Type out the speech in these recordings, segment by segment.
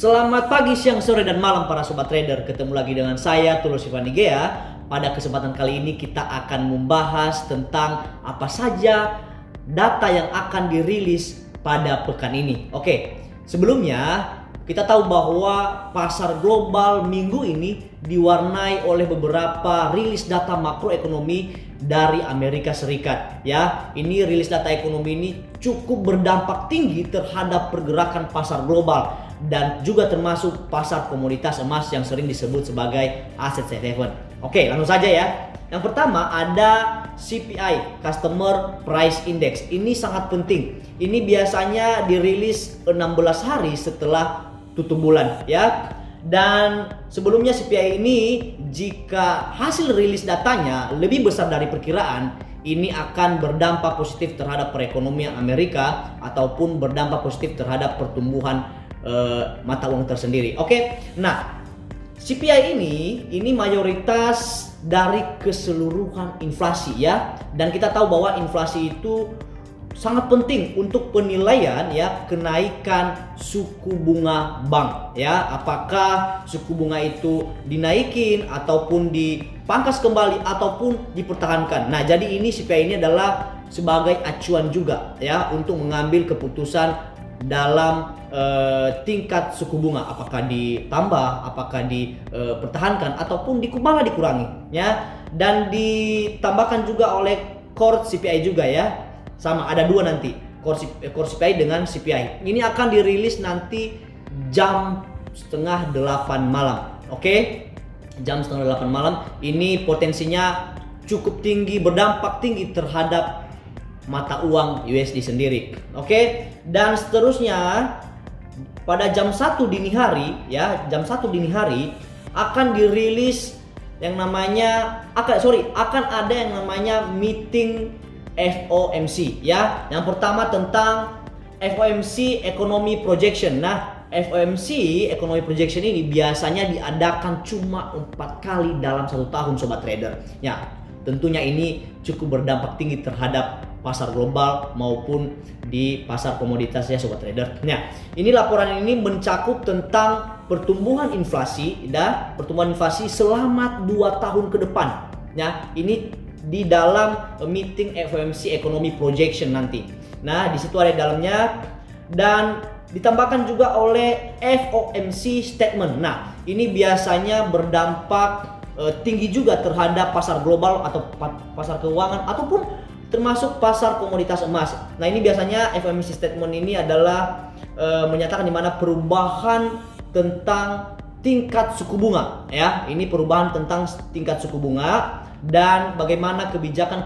Selamat pagi, siang, sore, dan malam para sobat trader. Ketemu lagi dengan saya Tulus Ivanigea. Pada kesempatan kali ini kita akan membahas tentang apa saja data yang akan dirilis pada pekan ini. Oke, sebelumnya kita tahu bahwa pasar global minggu ini diwarnai oleh beberapa rilis data makroekonomi dari Amerika Serikat. Ya, ini rilis data ekonomi ini cukup berdampak tinggi terhadap pergerakan pasar global dan juga termasuk pasar komoditas emas yang sering disebut sebagai aset safe haven. Oke, langsung saja ya. Yang pertama ada CPI, Customer Price Index. Ini sangat penting. Ini biasanya dirilis 16 hari setelah tutup bulan ya. Dan sebelumnya CPI ini jika hasil rilis datanya lebih besar dari perkiraan, ini akan berdampak positif terhadap perekonomian Amerika ataupun berdampak positif terhadap pertumbuhan mata uang tersendiri. Oke. Nah, CPI ini mayoritas dari keseluruhan inflasi ya. Dan kita tahu bahwa inflasi itu sangat penting untuk penilaian ya kenaikan suku bunga bank ya. Apakah suku bunga itu dinaikin ataupun dipangkas kembali ataupun dipertahankan. Nah, jadi ini CPI ini adalah sebagai acuan juga ya untuk mengambil keputusan dalam tingkat suku bunga, apakah ditambah, apakah dipertahankan ataupun malah dikurangi ya. Dan ditambahkan juga oleh core CPI juga ya. Sama, ada dua nanti, core CPI dengan CPI. Ini akan dirilis nanti jam setengah 8 malam. Oke? Jam setengah 8 malam. Ini potensinya cukup tinggi, berdampak tinggi terhadap mata uang USD sendiri. Oke? Dan seterusnya pada jam 1 dini hari ya, jam 1 dini hari akan dirilis yang namanya akan ada yang namanya meeting FOMC ya. Yang pertama tentang FOMC Economy Projection. Nah, FOMC Economy Projection ini biasanya diadakan cuma 4 kali dalam 1 tahun sobat trader. Ya, tentunya ini cukup berdampak tinggi terhadap pasar global maupun di pasar komoditas ya sobat trader. Nah, ini laporan ini mencakup tentang pertumbuhan inflasi dan pertumbuhan inflasi selama 2 tahun ke depan. Ya, ini di dalam meeting FOMC Economy Projection nanti. Nah, di situ ada dalamnya dan ditambahkan juga oleh FOMC Statement. Nah, ini biasanya berdampak tinggi juga terhadap pasar global atau pasar keuangan ataupun termasuk pasar komoditas emas. Nah, ini biasanya FOMC Statement ini adalah menyatakan di mana perubahan tentang tingkat suku bunga ya. Ini perubahan tentang tingkat suku bunga dan bagaimana kebijakan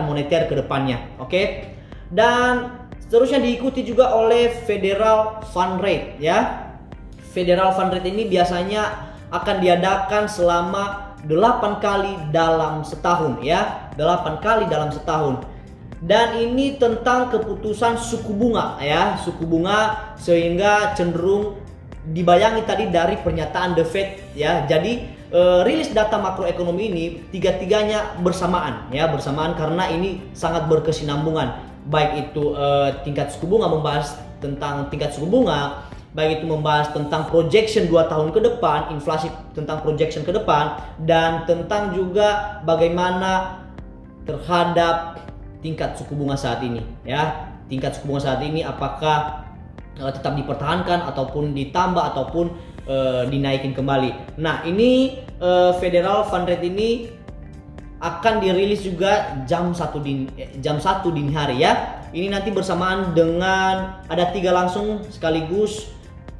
moneter ke depannya. Oke. Dan seterusnya diikuti juga oleh Federal Fund Rate ya. Federal Fund Rate ini biasanya akan diadakan selama 8 kali dalam setahun ya. 8 kali dalam setahun. Dan ini tentang keputusan suku bunga ya, suku bunga, sehingga cenderung dibayangi tadi dari pernyataan The Fed ya. Jadi rilis data makroekonomi ini tiga-tiganya bersamaan ya, bersamaan karena ini sangat berkesinambungan. Baik itu tingkat suku bunga, membahas tentang tingkat suku bunga, baik itu membahas tentang projection 2 tahun ke depan, inflasi tentang projection ke depan, dan tentang juga bagaimana terhadap tingkat suku bunga saat ini ya. Tingkat suku bunga saat ini apakah tetap dipertahankan ataupun ditambah ataupun dinaikin kembali. Nah, ini Federal Fund Rate ini akan dirilis juga jam 1 dini hari ya. Ini nanti bersamaan dengan ada 3 langsung sekaligus.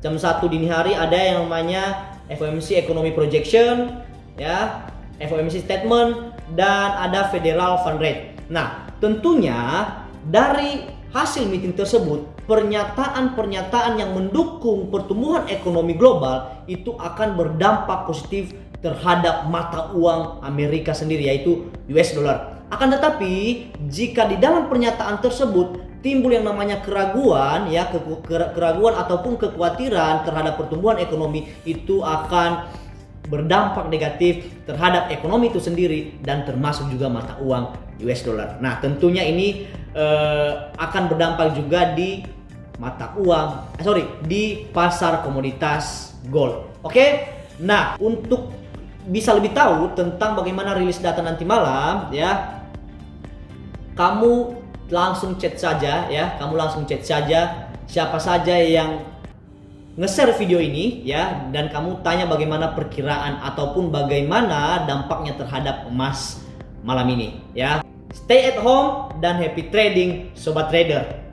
Jam 1 dini hari ada yang namanya FOMC Economy Projection ya, FOMC Statement, dan ada Federal Fund Rate. Nah, tentunya dari hasil meeting tersebut, pernyataan-pernyataan yang mendukung pertumbuhan ekonomi global itu akan berdampak positif terhadap mata uang Amerika sendiri, yaitu US dollar. Akan tetapi, jika di dalam pernyataan tersebut timbul yang namanya keraguan ya, keraguan ataupun kekhawatiran terhadap pertumbuhan ekonomi, itu akan berdampak negatif terhadap ekonomi itu sendiri dan termasuk juga mata uang US dollar. Nah, tentunya ini akan berdampak juga di mata uang, di pasar komoditas gold. Oke? Nah, untuk bisa lebih tahu tentang bagaimana rilis data nanti malam ya, kamu langsung chat saja ya, siapa saja yang nge-share video ini ya, dan kamu tanya bagaimana perkiraan ataupun bagaimana dampaknya terhadap emas malam ini ya. Stay at home dan happy trading sobat trader.